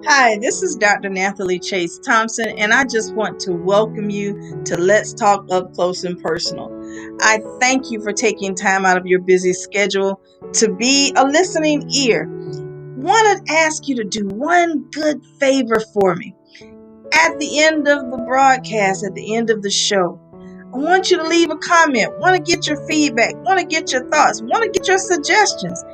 Hi, this is Dr. Nathalie Chase Thompson, and I just want to welcome you to Let's Talk Up Close and Personal. I thank you for taking time out of your busy schedule to be a listening ear. Want to ask you to do one good favor for me. At the end of the broadcast, at the end of the show, I want you to leave a comment. Want to get your feedback, want to get your thoughts, want to get your suggestions.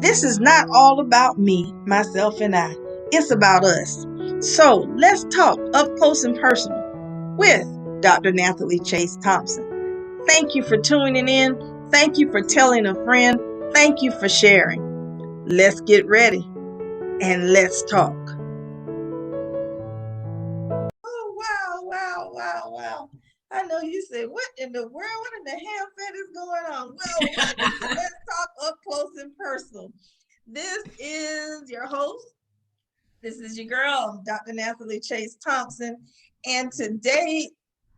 This is not all about me, myself, and I. It's about us. So let's talk up close and personal with Dr. Nathalie Chase Thompson. Thank you for tuning in. Thank you for telling a friend. Thank you for sharing. Let's get ready and let's talk. Oh, wow, wow, wow, wow. I know you said, what in the world? What in the hell is going on? Well, welcome to Let's Talk Up Close and Personal. This is your host. This is your girl, Dr. Nathalie Chase Thompson. And today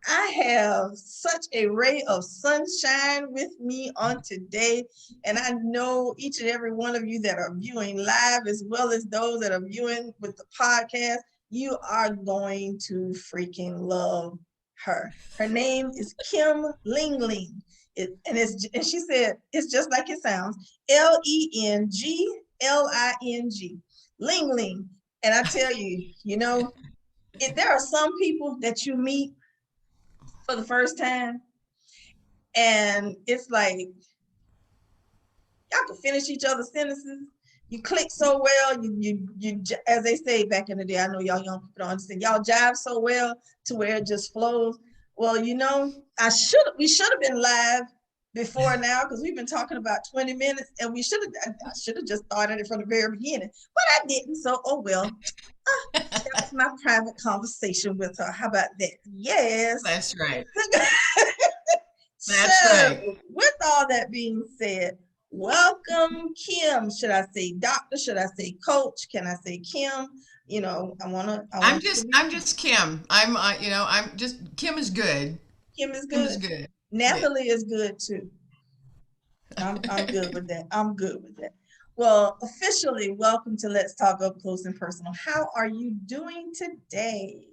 I have such a ray of sunshine with me on today. And I know each and every one of you that are viewing live, as well as those that are viewing with the podcast, you are going to freaking love her. Her name is Kim Lengling. And she said, it's just like it sounds, Lengling. Lingling. And I tell you, there are some people that you meet for the first time, and it's like y'all can finish each other's sentences. You click so well. You as they say back in the day. I know y'all young people don't understand. Y'all jive so well to where it just flows. Well, we should have been live before now because we've been talking about 20 minutes, and I should have just started it from the very beginning, but I didn't. So oh well. That was my private conversation with her. How about that? Yes. That's right. That's So, right. with all that being said, welcome, Kim. Should I say doctor? Should I say coach? Can I say Kim? I I'm want you to just be I'm just Kim. I'm just Kim is good. Kim is Kim is good. good. Yeah. Nathalie is good too. I'm good with that. I'm good with that. Well, officially, welcome to Let's Talk Up Close and Personal. How are you doing today?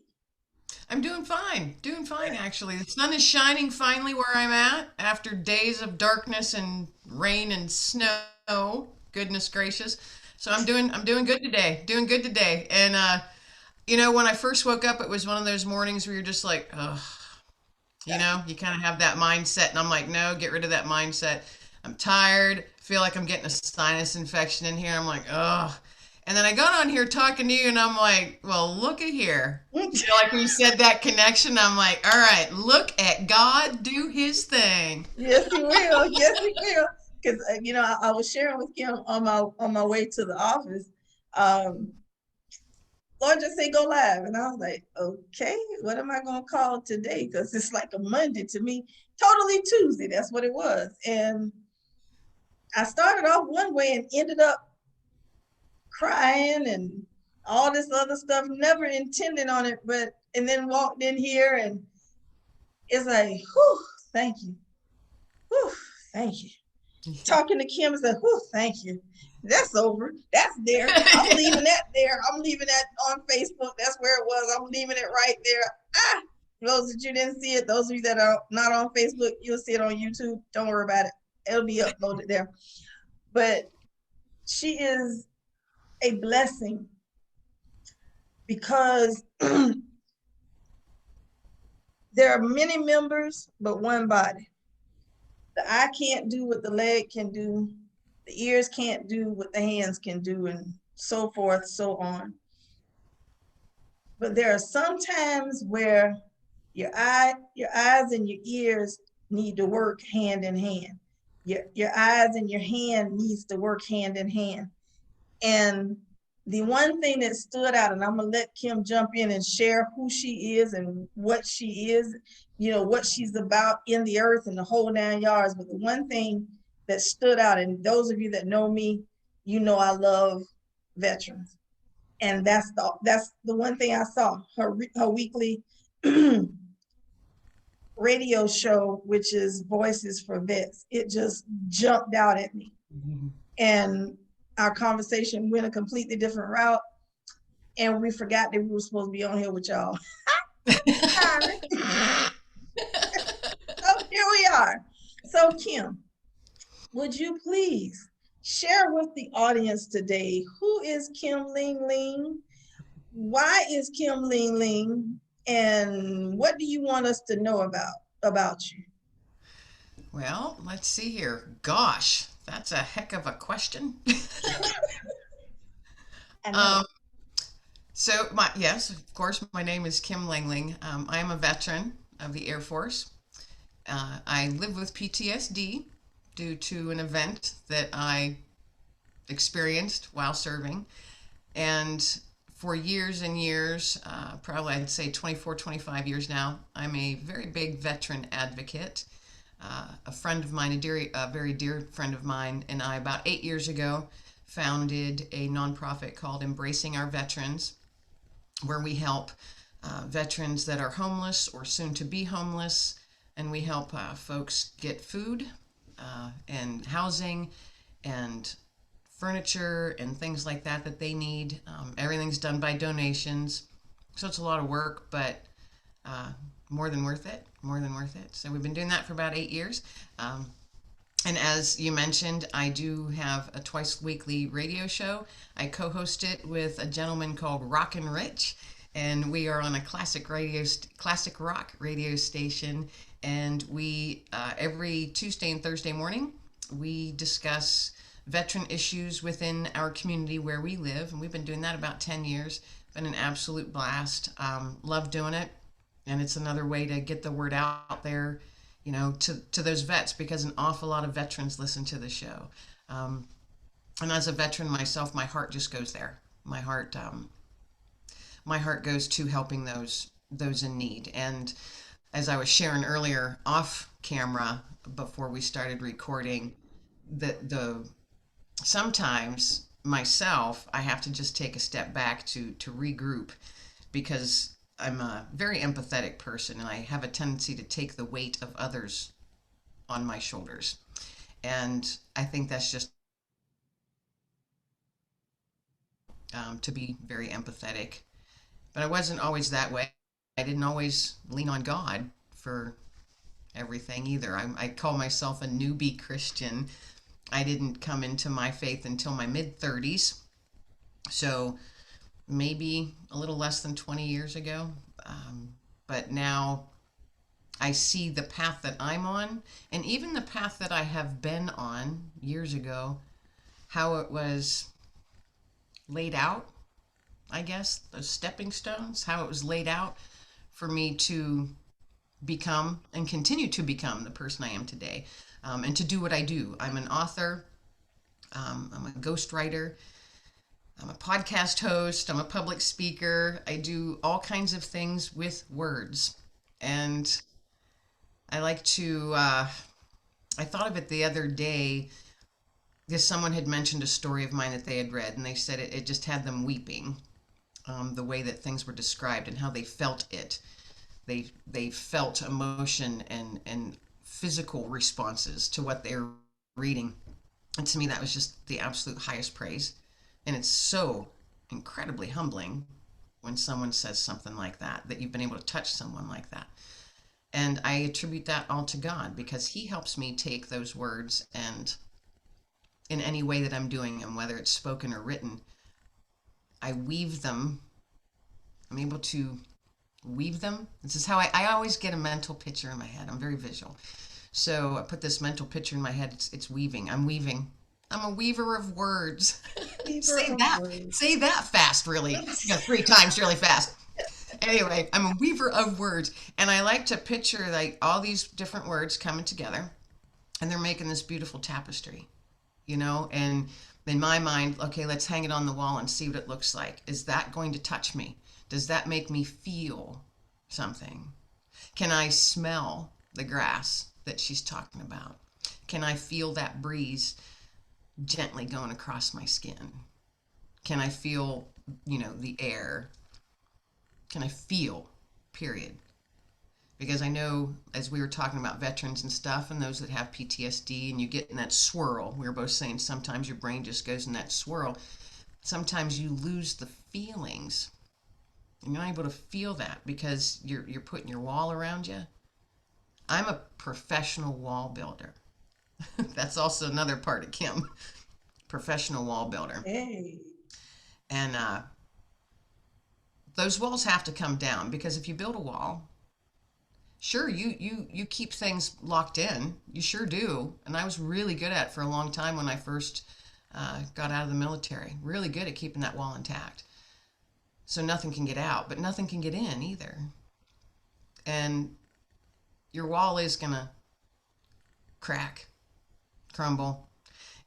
I'm doing fine. Doing fine actually. The sun is shining finally where I'm at after days of darkness and rain and snow. Goodness gracious. So I'm doing good today. Doing good today. And when I first woke up it was one of those mornings where you're just like, ugh. You kind of have that mindset, and I'm like, no, get rid of that mindset. I'm tired. Feel like I'm getting a sinus infection in here. I'm like, ugh. And then I got on here talking to you, and I'm like, well, look at here. Like when you said that connection, I'm like, all right, look at God do his thing. Yes, he will. Yes, he will. Because I was sharing with Kim on my way to the office. Um, Lord just say go live, and I was like, okay, what am I gonna call today? Because it's like a Monday to me, totally Tuesday. That's what it was, and I started off one way and ended up crying and all this other stuff. Never intended on it, but and then walked in here, and it's like, whew, thank you, whew, thank you. Talking to Kim and said, whew, thank you. That's over. That's there. I'm leaving that there. I'm leaving that on Facebook. That's where it was. I'm leaving it right there. Ah, for those that you didn't see it, those of you that are not on Facebook, you'll see it on YouTube. Don't worry about it. It'll be uploaded there. But she is a blessing because there are many members, but one body. The eye can't do what the leg can do. The ears can't do what the hands can do, and so forth, so on. But there are some times where your eyes and your ears need to work hand in hand. Your eyes and your hand needs to work hand in hand. And the one thing that stood out, and I'm gonna let Kim jump in and share who she is and what she is, what she's about in the earth and the whole 9 yards. But the one thing that stood out, and those of you that know me, I love veterans, and that's the one thing I saw. Her weekly radio show, which is Voices for Vets, it just jumped out at me, and our conversation went a completely different route. and we forgot that we were supposed to be on here with y'all. Sorry. So here we are. So Kim, would you please share with the audience today who is Kim Lengling? Why is Kim Lengling? And what do you want us to know about you? Well, let's see here. Gosh, that's a heck of a question. I know. um, yes, of course, my name is Kim Lengling. I am a veteran of the Air Force. I live with PTSD due to an event that I experienced while serving. And for years and years, probably I'd say 24, 25 years now, I'm a very big veteran advocate. A friend of mine, a very dear friend of mine, and I, about 8 years ago, founded a nonprofit called Embracing Our Veterans, where we help veterans that are homeless or soon to be homeless, and we help folks get food and housing and furniture and things like that that they need. Everything's done by donations, so it's a lot of work, but uh, more than worth it. More than worth it. So we've been doing that for about 8 years. Um, and as you mentioned, I do have a twice weekly radio show. I co-host it with a gentleman called Rockin' Rich, and we are on a classic rock radio station. And we every Tuesday and Thursday morning we discuss veteran issues within our community where we live, and we've been doing that about 10 years. Been an absolute blast. Love doing it, and it's another way to get the word out there, to those vets, because an awful lot of veterans listen to the show. Um, and as a veteran myself, my heart just goes there. My heart goes to helping those in need. And as I was sharing earlier off camera before we started recording, the sometimes myself I have to just take a step back to regroup, because I'm a very empathetic person and I have a tendency to take the weight of others on my shoulders. And I think that's just to be very empathetic. But I wasn't always that way. I didn't always lean on God for everything either. I call myself a newbie Christian. I didn't come into my faith until my mid 30s. So maybe a little less than 20 years ago. But now I see the path that I'm on, and even the path that I have been on years ago, how it was laid out, I guess, those stepping stones, how it was laid out for me to become and continue to become the person I am today, and to do what I do. I'm an author, I'm a ghostwriter, I'm a podcast host, I'm a public speaker. I do all kinds of things with words. And I like to, I thought of it the other day because someone had mentioned a story of mine that they had read, and they said it just had them weeping, the way that things were described and how they felt it. They felt emotion and physical responses to what they were reading. And to me, that was just the absolute highest praise. And it's so incredibly humbling when someone says something like that, that you've been able to touch someone like that. And I attribute that all to God, because He helps me take those words and, in any way that I'm doing them, whether it's spoken or written, I weave them. I'm able to weave them. This is how I always get a mental picture in my head. I'm very visual. So I put this mental picture in my head. It's weaving. I'm weaving. I'm a weaver of words. Weaver Say of that. words. Say that fast, really. 3 times really fast. Anyway, I'm a weaver of words, and I like to picture like all these different words coming together, and they're making this beautiful tapestry, And in my mind, okay, let's hang it on the wall and see what it looks like. Is that going to touch me? Does that make me feel something? Can I smell the grass that she's talking about? Can I feel that breeze gently going across my skin? Can I feel, the air? Can I feel, period? Because I know, as we were talking about veterans and stuff, and those that have PTSD, and you get in that swirl, we were both saying sometimes your brain just goes in that swirl. Sometimes you lose the feelings And you're not able to feel that because you're putting your wall around you. I'm a professional wall builder. That's also another part of Kim, professional wall builder. Hey. And those walls have to come down because if you build a wall, sure, you keep things locked in. You sure do. And I was really good at it for a long time when I first got out of the military. Really good at keeping that wall intact. So nothing can get out, but nothing can get in either. And your wall is going to crack, crumble,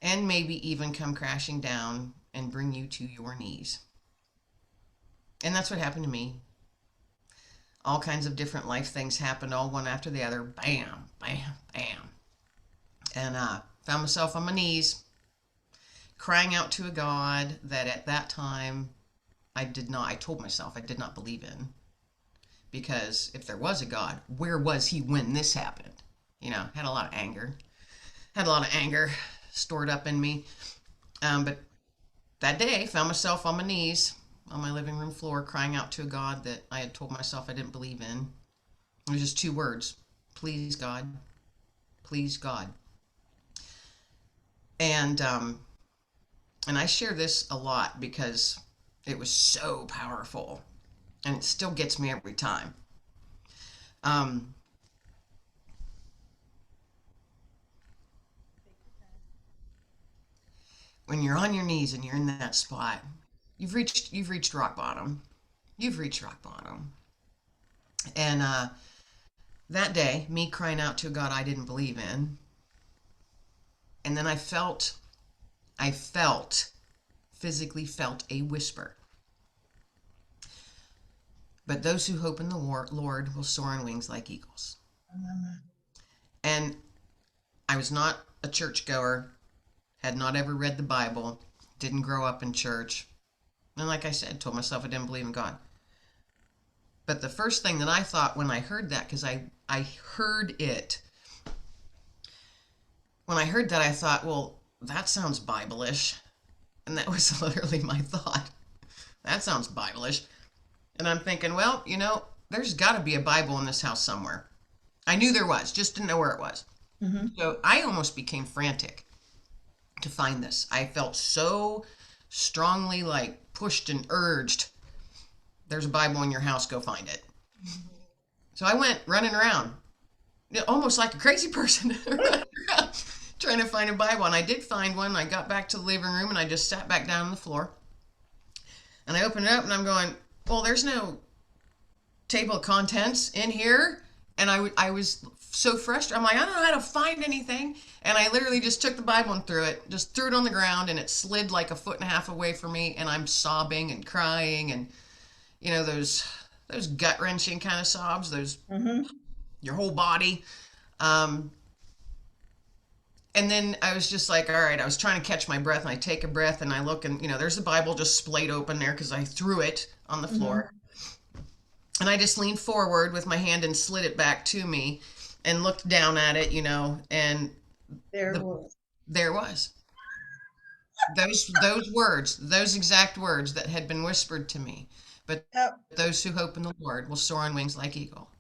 and maybe even come crashing down and bring you to your knees. And that's what happened to me. All kinds of different life things happened, all one after the other. Bam, bam, bam. And found myself on my knees, crying out to a God that at that time I told myself I did not believe in. Because if there was a God, where was he when this happened? Had a lot of anger. Had a lot of anger stored up in me. But that day, found myself on my knees on my living room floor, crying out to a God that I had told myself I didn't believe in. It was just 2 words. Please, God. Please, God. And I share this a lot because it was so powerful. And it still gets me every time. When you're on your knees and you're in that spot, you've reached rock bottom. You've reached rock bottom. And that day, me crying out to a God I didn't believe in, and then I physically felt a whisper. But those who hope in the Lord will soar on wings like eagles. And I was not a churchgoer, had not ever read the Bible, didn't grow up in church. And like I said, told myself I didn't believe in God. But the first thing that I thought when I heard that, because I heard it, when I heard that, I thought, well, that sounds Bible-ish. And that was literally my thought. That sounds Bible-ish. And I'm thinking, well, there's got to be a Bible in this house somewhere. I knew there was, just didn't know where it was. Mm-hmm. So I almost became frantic to find this. I felt so strongly pushed and urged. There's a Bible in your house, go find it. So I went running around, almost like a crazy person, trying to find a Bible. And I did find one. I got back to the living room and I just sat back down on the floor. And I opened it up and I'm going, well, there's no table of contents in here. And I was so frustrated. I'm like, I don't know how to find anything. And I literally just took the Bible and threw it on the ground, and it slid like 1.5 feet away from me. And I'm sobbing and crying, and those gut-wrenching kind of sobs, those your whole body. And then I was just like, all right, I was trying to catch my breath, and I take a breath and I look, and there's the Bible just splayed open there because I threw it on the floor. And I just leaned forward with my hand and slid it back to me and looked down at it, and There it was. there was. Those words, those exact words that had been whispered to me. But Yep. those who hope in the Lord will soar on wings like eagle.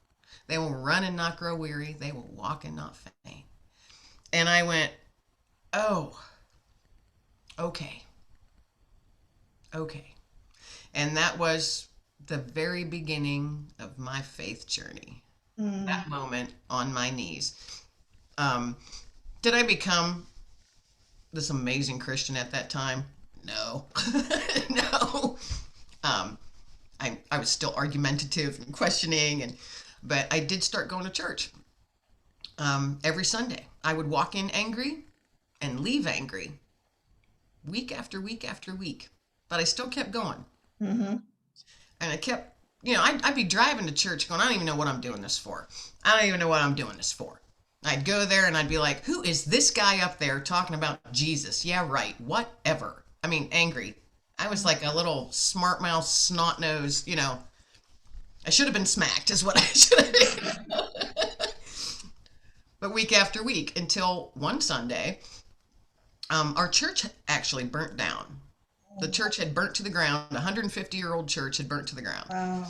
They will run and not grow weary. They will walk and not faint. And I went, oh, okay. Okay. And that was the very beginning of my faith journey. That moment on my knees. Did I become this amazing Christian at that time? No. No. I was still argumentative and questioning, but I did start going to church every Sunday. I would walk in angry and leave angry week after week after week, but I still kept going. And I kept, I'd be driving to church going, I don't even know what I'm doing this for. I don't even know what I'm doing this for. I'd go there and I'd be like, who is this guy up there talking about Jesus? Yeah, right. Whatever. I mean, angry. I was like a little smart mouth, snot nose, I should have been smacked is what I should have been. But week after week until one Sunday, our church actually burnt down. The church had burnt to the ground. A 150-year-old church had burnt to the ground. Wow.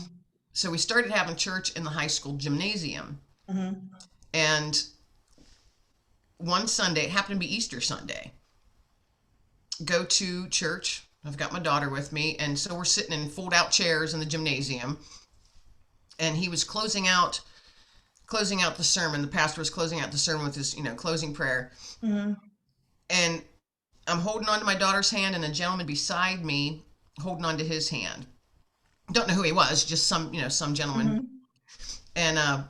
So we started having church in the high school gymnasium. Mm-hmm. And one Sunday, it happened to be Easter Sunday, go to church. I've got my daughter with me. And so we're sitting in fold out chairs in the gymnasium. And he was closing out the sermon. The pastor was closing out the sermon with his, closing prayer. Mm-hmm. And I'm holding on to my daughter's hand, and a gentleman beside me holding on to his hand. Don't know who he was, just some gentleman. Mm-hmm. And I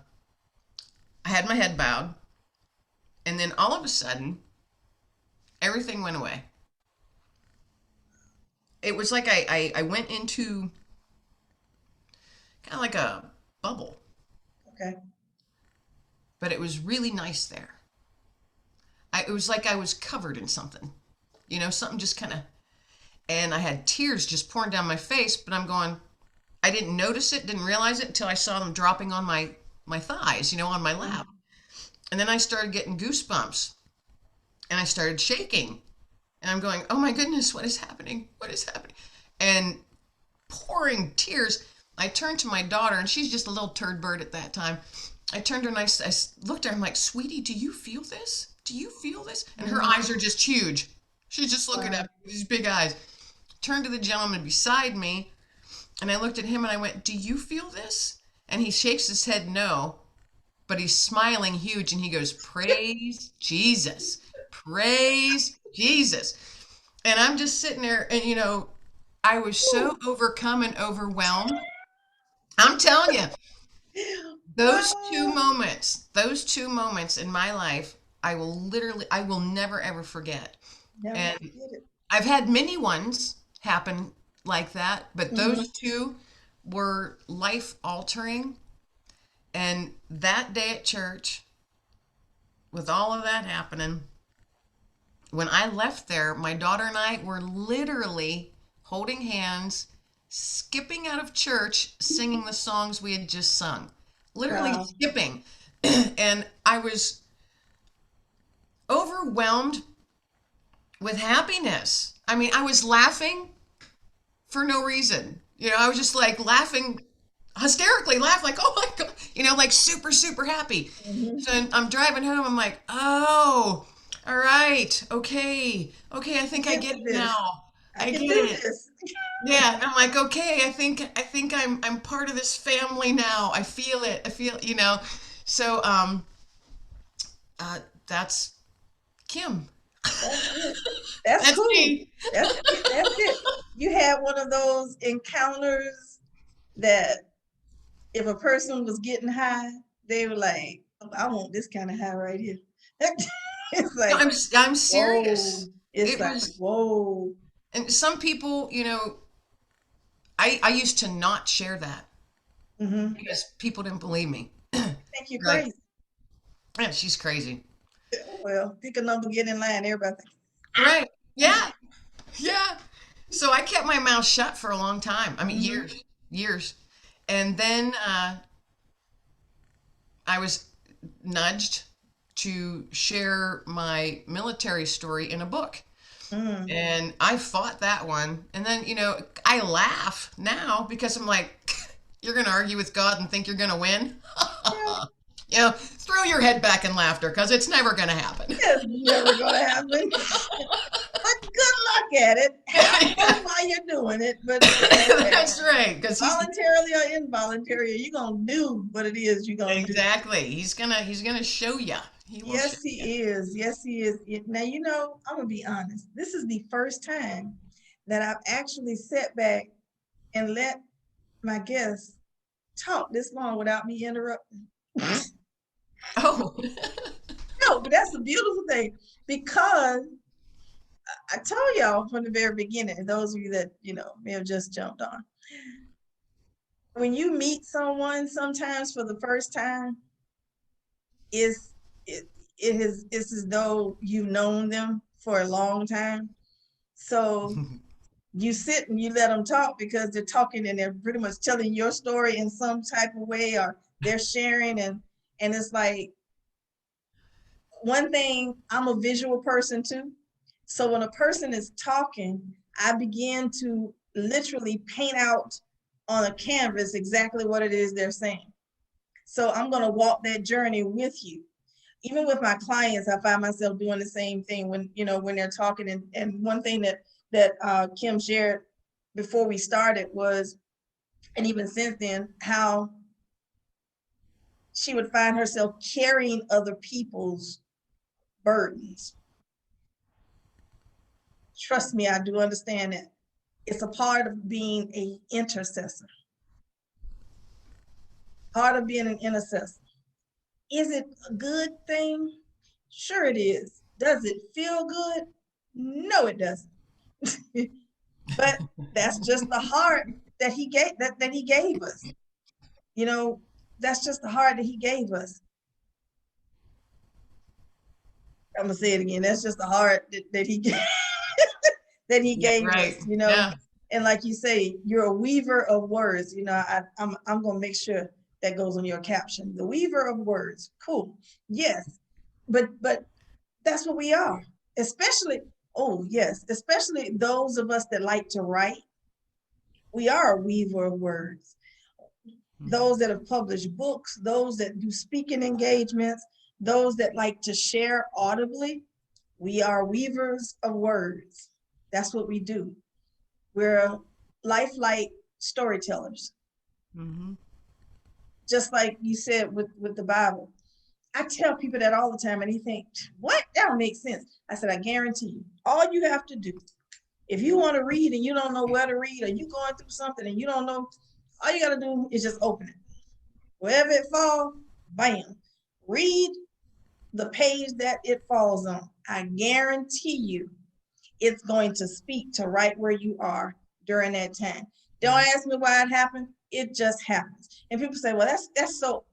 had my head bowed, and then all of a sudden, everything went away. It was like I went into kind of like a bubble, Okay. but it was really nice there. It was like I was covered in something, something just kind of, and I had tears just pouring down my face, but I'm going, I didn't notice it, didn't realize it until I saw them dropping on my thighs, on my lap. And then I started getting goosebumps, and I started shaking, and I'm going, oh my goodness, what is happening? What is happening? And pouring tears. I turned to my daughter, and she's just a little turd bird at that time. I turned to her and I looked at her. I'm like, sweetie, do you feel this? Do you feel this? And her eyes are just huge. She's just looking at me with these big eyes. Turned to the gentleman beside me, and I looked at him and I went, do you feel this? And he shakes his head no, but he's smiling huge, and he goes, praise Jesus. Praise Jesus. And I'm just sitting there, and I was so overcome and overwhelmed. I'm telling you, those two moments in my life, I will never ever forget. Never And forget it. I've had many ones happen like that, but Mm-hmm. those two were life altering. And that day at church, with all of that happening, when I left there, my daughter and I were literally holding hands, skipping out of church, singing the songs we had just sung. Literally Wow. skipping. And I was overwhelmed with happiness. I mean, I was laughing for no reason. I was just like laughing, hysterically laughing, like, oh my God, like super, super happy. Mm-hmm. So I'm driving home. I'm like, oh, all right. Okay. Okay. I think I Get get with it this. now. I I can get do it. this. Yeah. And I'm like, okay, I think I'm part of this family now. I feel it. So, uh, that's Kim. That's it. That's That's cool. me. That's it. That's it. You had one of those encounters that if a person was getting high, they were like, "Oh, I want this kind of high right here." It's No, like, I'm whoa. serious. It's It like, was, whoa. and some people, I used to not share that Mm-hmm. because people didn't believe me. Think you're Like, crazy. yeah, she's crazy. Well, pick a number, get in line. Everybody think, Right. Yeah. Yeah. So I kept my mouth shut for a long time. I mean, mm-hmm. years. And then I was nudged to share my military story in a book. Mm. And I fought that one. And then, I laugh now because I'm like, you're going to argue with God and think you're going to win? Yeah, Throw your head back in laughter because it's never going to happen. it's never gonna happen. But good luck at it. Have fun while you're doing it. But That's right. Because he's voluntarily or involuntarily, you're gonna do what it is you're gonna do. exactly. He's gonna show you. He will show Yes, he you. is. Yes, he is. Now, I'm gonna be honest. This is the first time that I've actually sat back and let my guests talk this long without me interrupting. Oh. No, but that's a beautiful thing because I told y'all from the very beginning, and those of you that, may have just jumped on, when you meet someone sometimes for the first time, it's, it's as though you've known them for a long time. So you sit and you let them talk because they're talking and they're pretty much telling your story in some type of way, or they're sharing, and it's like, one thing, I'm a visual person too. So when a person is talking, I began to literally paint out on a canvas exactly what it is they're saying. So I'm going to walk that journey with you. Even with my clients, I find myself doing the same thing when, when they're talking. And one thing that Kim shared before we started was, and even since then, how she would find herself carrying other people's burdens. Trust me, I do understand that. It's a part of being an intercessor. Part of being an intercessor. Is it a good thing? Sure it is. Does it feel good? No, it doesn't. But that's just the heart that he gave us. That's just the heart that he gave us. I'm gonna say it again. That's just the heart that he gave that he gave Right. us. Yeah. And like you say, you're a weaver of words. I'm gonna make sure that goes on your caption. The weaver of words. Cool. Yes, but that's what we are. Especially those of us that like to write. We are a weaver of words. Those that have published books, those that do speaking engagements, those that like to share audibly, we are weavers of words. That's what we do. We're lifelike storytellers. Mm-hmm. Just like you said with the Bible. I tell people that all the time, and they think, what? That don't make sense. I said, I guarantee you, all you have to do, if you want to read and you don't know where to read, or you going through something and you don't know, all you got to do is just open it. Wherever it falls, bam, read the page that it falls on. I guarantee you it's going to speak to right where you are during that time. Don't ask me why it happened. It just happens. And people say, well, that's so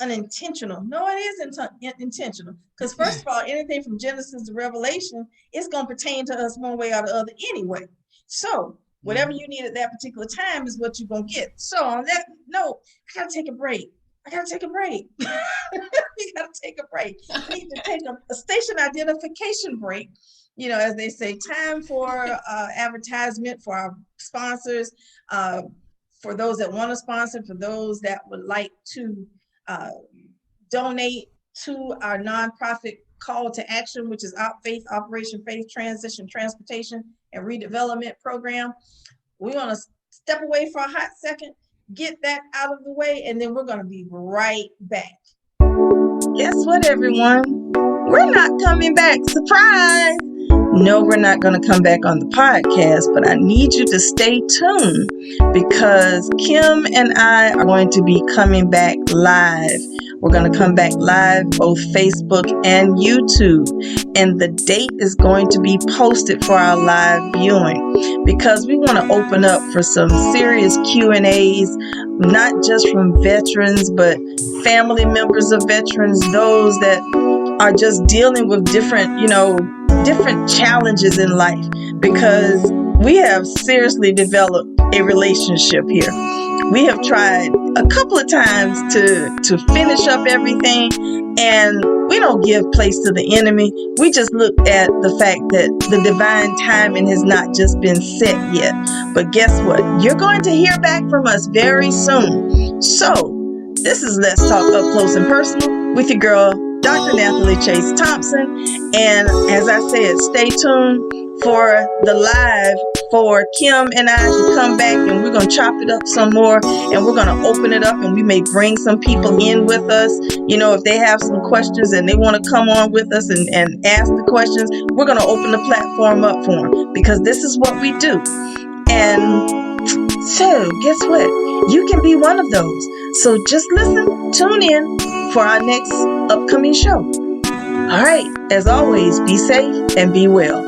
unintentional. No, it isn't intentional. Because first of all, anything from Genesis to Revelation, it's going to pertain to us one way or the other anyway. So whatever you need at that particular time is what you're going to get. So on that note, I got to take a break. You got to take a break. I need to take a station identification break. As they say, time for advertisement for our sponsors, for those that want to sponsor, for those that would like to donate to our nonprofit call to action, which is Faith Operation Faith Transition, Transportation, and Redevelopment Program. We want to step away for a hot second, get that out of the way, and then we're going to be right back. Guess what, everyone? We're not coming back. Surprise! No, we're not going to come back on the podcast, but I need you to stay tuned because Kim and I are going to be coming back live. We're going to come back live, both Facebook and YouTube. And the date is going to be posted for our live viewing because we want to open up for some serious Q&As, not just from veterans, but family members of veterans, those that are just dealing with different challenges in life, because we have seriously developed a relationship here. We have tried a couple of times to finish up everything, and we don't give place to the enemy. We just look at the fact that the divine timing has not just been set yet. But guess what? You're going to hear back from us very soon. So this is Let's Talk Up Close and Personal with your girl, Dr. Nathalie Chase Thompson. And as I said, stay tuned for the live for Kim and I to come back, and we're going to chop it up some more, and we're going to open it up, and we may bring some people in with us. If they have some questions and they want to come on with us and ask the questions, we're going to open the platform up for them, because this is what we do. And so guess what? You can be one of those. So just listen, tune in for our next upcoming show. All right, as always, be safe and be well.